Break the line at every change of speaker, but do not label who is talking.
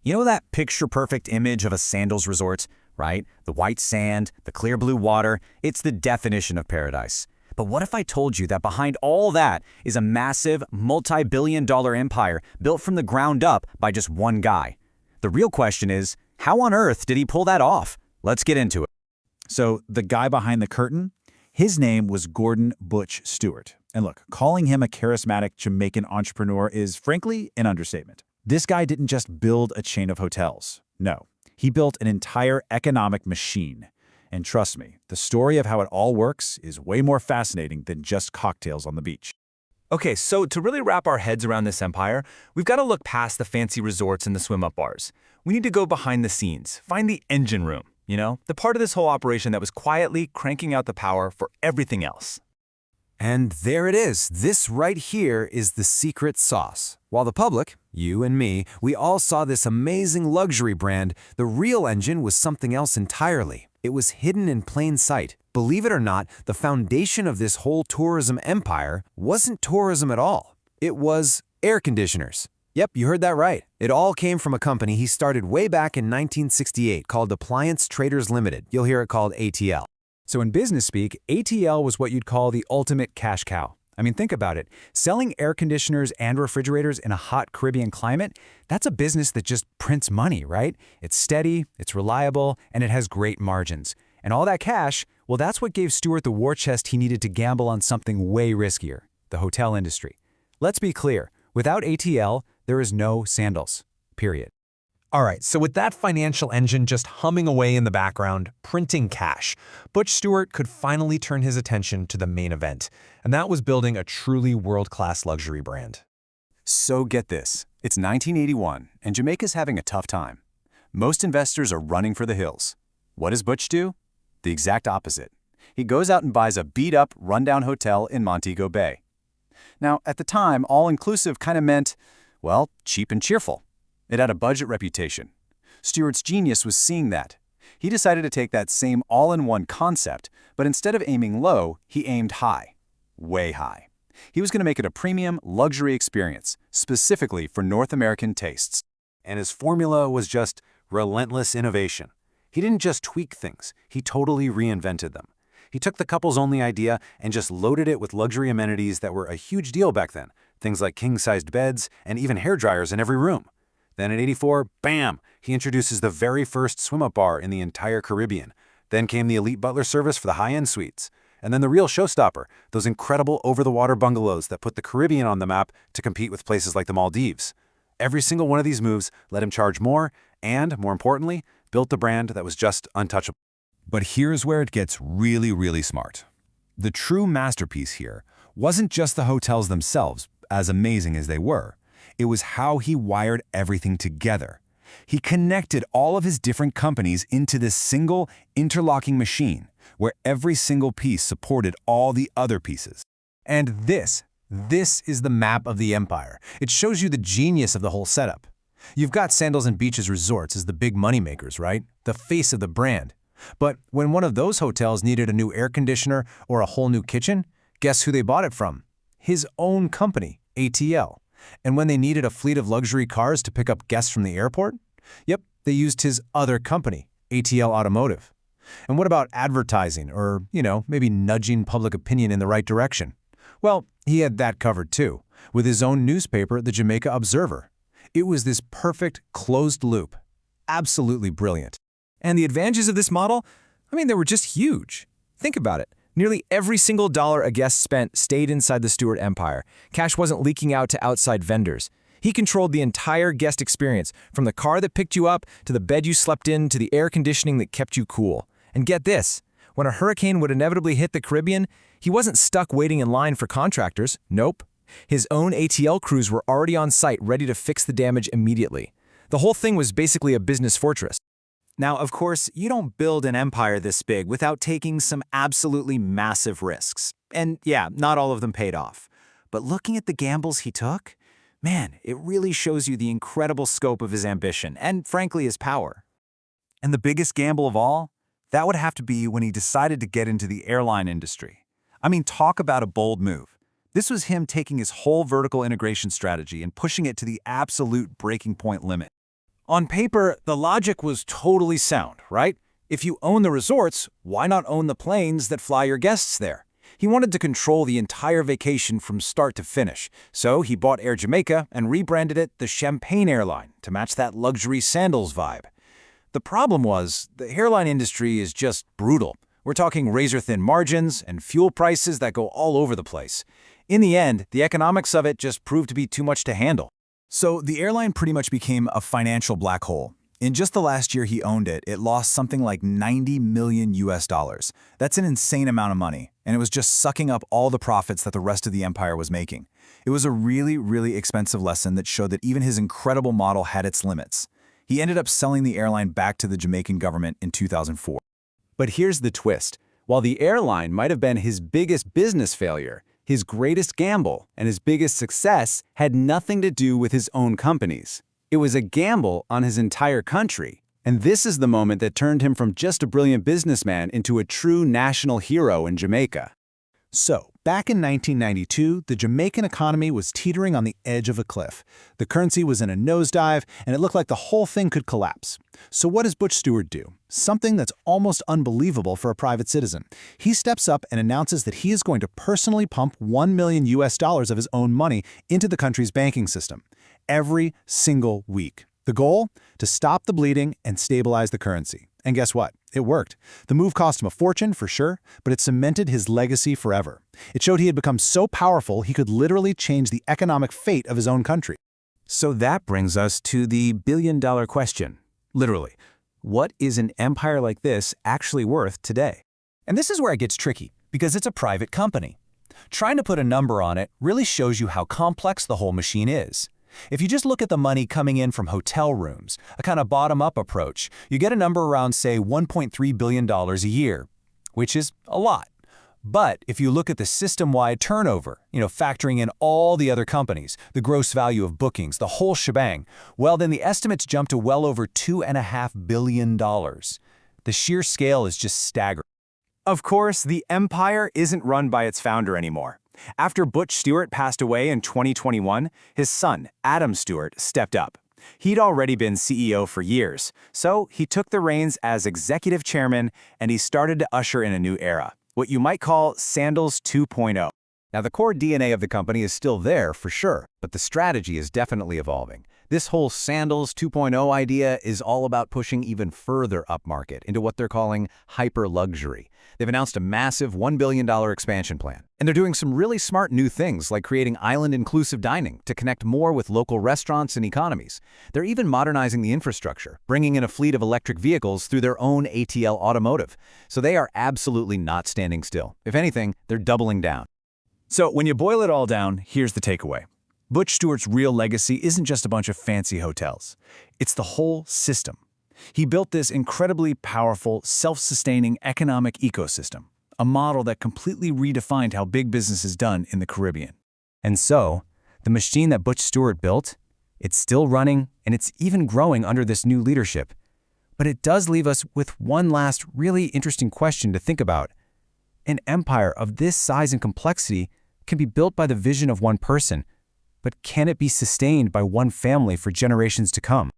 You know that picture-perfect image of a sandals resort, right? The white sand, the clear blue water, it's the definition of paradise. But what if I told you that behind all that is a massive, multi-billion-dollar empire built from the ground up by just one guy? The real question is, how on earth did he pull that off? Let's get into it.
So the guy behind the curtain, his name was Gordon Butch Stewart. And look, calling him a charismatic Jamaican entrepreneur is frankly an understatement. This guy didn't just build a chain of hotels. No, he built an entire economic machine. And trust me, the story of how it all works is way more fascinating than just cocktails on the beach.
Okay, so to really wrap our heads around this empire, we've got to look past the fancy resorts and the swim-up bars. We need to go behind the scenes, find the engine room, the part of this whole operation that was quietly cranking out the power for everything else.
And there it is. This right here is the secret sauce. While the public, you and me, we all saw this amazing luxury brand, the real engine was something else entirely. It was hidden in plain sight. Believe it or not, the foundation of this whole tourism empire wasn't tourism at all. It was air conditioners. Yep, you heard that right. It all came from a company he started way back in 1968 called Appliance Traders Limited. You'll hear it called ATL.
So in business speak, ATL was what you'd call the ultimate cash cow. I mean, think about it. Selling air conditioners and refrigerators in a hot Caribbean climate, that's a business that just prints money, right? It's steady, it's reliable, and it has great margins. And all that cash, well, that's what gave Stewart the war chest he needed to gamble on something way riskier, the hotel industry. Let's be clear, without ATL, there is no sandals, period.
All right, so with that financial engine just humming away in the background, printing cash, Butch Stewart could finally turn his attention to the main event, and that was building a truly world-class luxury brand.
So get this, it's 1981, and Jamaica's having a tough time. Most investors are running for the hills. What does Butch do? The exact opposite. He goes out and buys a beat-up, rundown hotel in Montego Bay. Now, at the time, all-inclusive kind of meant, well, cheap and cheerful. It had a budget reputation. Stewart's genius was seeing that. He decided to take that same all-in-one concept, but instead of aiming low, he aimed high. Way high. He was going to make it a premium, luxury experience, specifically for North American tastes.
And his formula was just relentless innovation. He didn't just tweak things, he totally reinvented them. He took the couple's only idea and just loaded it with luxury amenities that were a huge deal back then, things like king-sized beds and even hairdryers in every room. Then in '84, bam, he introduces the very first swim-up bar in the entire Caribbean. Then came the elite butler service for the high-end suites. And then the real showstopper, those incredible over-the-water bungalows that put the Caribbean on the map to compete with places like the Maldives. Every single one of these moves let him charge more and, more importantly, built a brand that was just untouchable.
But here's where it gets really, really smart. The true masterpiece here wasn't just the hotels themselves, as amazing as they were. It was how he wired everything together. He connected all of his different companies into this single, interlocking machine, where every single piece supported all the other pieces.
And this is the map of the empire. It shows you the genius of the whole setup. You've got Sandals and Beaches Resorts as the big moneymakers, right? The face of the brand. But when one of those hotels needed a new air conditioner or a whole new kitchen, guess who they bought it from? His own company, ATL. And when they needed a fleet of luxury cars to pick up guests from the airport? Yep, they used his other company, ATL Automotive. And what about advertising or, maybe nudging public opinion in the right direction? Well, he had that covered too, with his own newspaper, the Jamaica Observer. It was this perfect closed loop. Absolutely brilliant.
And the advantages of this model? They were just huge. Think about it. Nearly every single dollar a guest spent stayed inside the Stewart empire. Cash wasn't leaking out to outside vendors. He controlled the entire guest experience, from the car that picked you up, to the bed you slept in, to the air conditioning that kept you cool. And get this, when a hurricane would inevitably hit the Caribbean, he wasn't stuck waiting in line for contractors. Nope. His own ATL crews were already on site, ready to fix the damage immediately. The whole thing was basically a business fortress.
Now, of course, you don't build an empire this big without taking some absolutely massive risks. And yeah, not all of them paid off. But looking at the gambles he took, man, it really shows you the incredible scope of his ambition and, frankly, his power. And the biggest gamble of all? That would have to be when he decided to get into the airline industry. Talk about a bold move. This was him taking his whole vertical integration strategy and pushing it to the absolute breaking point limit.
On paper, the logic was totally sound, right? If you own the resorts, why not own the planes that fly your guests there? He wanted to control the entire vacation from start to finish, so he bought Air Jamaica and rebranded it the Champagne Airline to match that luxury sandals vibe. The problem was, the airline industry is just brutal. We're talking razor-thin margins and fuel prices that go all over the place. In the end, the economics of it just proved to be too much to handle. So the airline pretty much became a financial black hole. In just the last year he owned it, it lost something like $90 million US. That's an insane amount of money, and it was just sucking up all the profits that the rest of the empire was making. It was a really, really expensive lesson that showed that even his incredible model had its limits. He ended up selling the airline back to the Jamaican government in 2004.
But here's the twist. While the airline might have been his biggest business failure, his greatest gamble and his biggest success had nothing to do with his own companies. It was a gamble on his entire country. And this is the moment that turned him from just a brilliant businessman into a true national hero in Jamaica.
So, back in 1992, the Jamaican economy was teetering on the edge of a cliff. The currency was in a nosedive, and it looked like the whole thing could collapse. So what does Butch Stewart do? Something that's almost unbelievable for a private citizen. He steps up and announces that he is going to personally pump $1 million of his own money into the country's banking system. Every single week. The goal? To stop the bleeding and stabilize the currency. And guess what? It worked. The move cost him a fortune, for sure, but it cemented his legacy forever. It showed he had become so powerful he could literally change the economic fate of his own country.
So that brings us to the billion-dollar question. Literally, what is an empire like this actually worth today?
And this is where it gets tricky, because it's a private company. Trying to put a number on it really shows you how complex the whole machine is. If you just look at the money coming in from hotel rooms, a kind of bottom-up approach, you get a number around, say, $1.3 billion a year, which is a lot. But if you look at the system-wide turnover, factoring in all the other companies, the gross value of bookings, the whole shebang, well, then the estimates jump to well over $2.5 billion. The sheer scale is just staggering.
Of course, the empire isn't run by its founder anymore. After Butch Stewart passed away in 2021, his son, Adam Stewart, stepped up. He'd already been CEO for years, so he took the reins as executive chairman and he started to usher in a new era, what you might call Sandals 2.0. Now, the core DNA of the company is still there, for sure, but the strategy is definitely evolving. This whole Sandals 2.0 idea is all about pushing even further upmarket into what they're calling hyper-luxury. They've announced a massive $1 billion expansion plan, and they're doing some really smart new things like creating island-inclusive dining to connect more with local restaurants and economies. They're even modernizing the infrastructure, bringing in a fleet of electric vehicles through their own ATL Automotive. So they are absolutely not standing still. If anything, they're doubling down.
So when you boil it all down, here's the takeaway. Butch Stewart's real legacy isn't just a bunch of fancy hotels. It's the whole system. He built this incredibly powerful, self-sustaining economic ecosystem, a model that completely redefined how big business is done in the Caribbean.
And so, the machine that Butch Stewart built, it's still running and it's even growing under this new leadership. But it does leave us with one last really interesting question to think about. An empire of this size and complexity can be built by the vision of one person, but can it be sustained by one family for generations to come?